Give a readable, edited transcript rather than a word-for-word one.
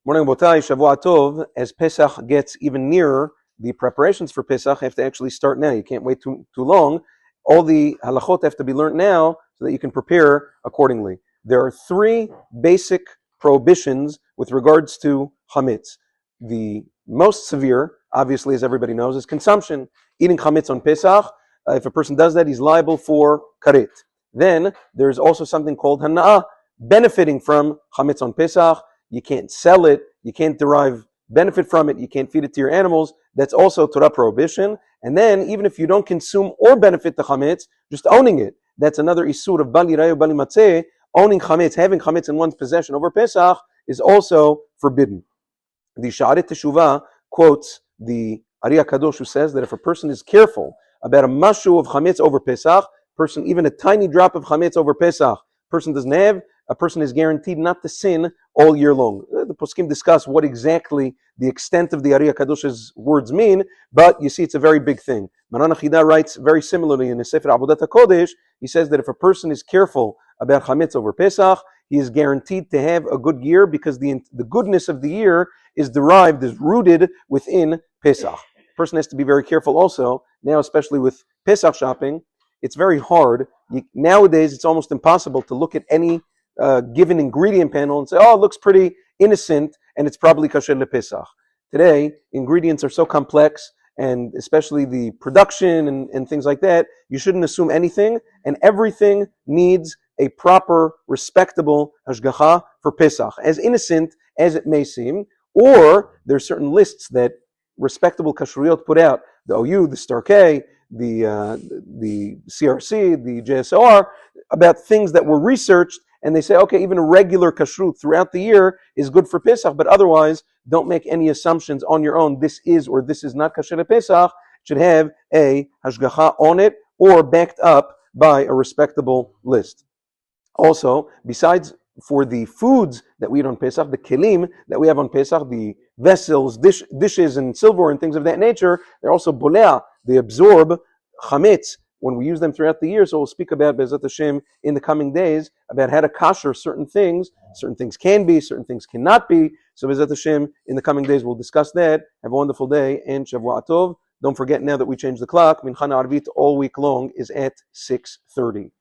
Morning, Botai, Shavua Tov. As Pesach gets even nearer, the preparations for Pesach have to actually start now. You can't wait too long. All the halachot have to be learned now so that you can prepare accordingly. There are three basic prohibitions with regards to chametz. The most severe, obviously, as everybody knows, is consumption. Eating chametz on Pesach, if a person does that, he's liable for karet. Then there's also something called hana'ah, benefiting from chametz on Pesach. You can't sell it, you can't derive benefit from it, you can't feed it to your animals. That's also Torah prohibition. And then, even if you don't consume or benefit the chametz, just owning it, that's another isur of bali rayu bali matzeh. Owning chametz, having chametz in one's possession over Pesach is also forbidden. The Sha'aret Teshuvah quotes the Ari HaKadosh, who says that if a person is careful about a mashu of chametz over Pesach, person even a tiny drop of chametz over Pesach, person doesn't have, a person is guaranteed not to sin all year long. The poskim discuss what exactly the extent of the Ari HaKadosh's words mean, but you see it's a very big thing. Maran HaChida writes very similarly in the Sefer Avodat HaKodesh. He says that if a person is careful about chametz over Pesach, he is guaranteed to have a good year because the goodness of the year is rooted within Pesach. A person has to be very careful also, now especially with Pesach shopping. It's very hard. Nowadays, it's almost impossible to look at any given ingredient panel and say, oh, it looks pretty innocent and it's probably kasher lePesach. Today, ingredients are so complex, and especially the production and things like that, you shouldn't assume anything, and everything needs a proper, respectable hashgacha for Pesach, as innocent as it may seem. Or there's certain lists that respectable kashriyot put out, the OU, the Star K, the CRC, the JSOR, about things that were researched, and they say, okay, even a regular kashrut throughout the year is good for Pesach, but otherwise, don't make any assumptions on your own. This is or this is not kasher Pesach. It should have a hashgacha on it or backed up by a respectable list. Also, besides for the foods that we eat on Pesach, the kelim that we have on Pesach, the vessels, dishes and silver and things of that nature, they're also bolea. They absorb chametz when we use them throughout the year. So we'll speak about Be'ezrat Hashem in the coming days about how to kasher certain things. Certain things can be, certain things cannot be. So Be'ezrat Hashem in the coming days we'll discuss that. Have a wonderful day and Shavua Tov. Don't forget now that we changed the clock, Mincha Arvit all week long is at 6:30.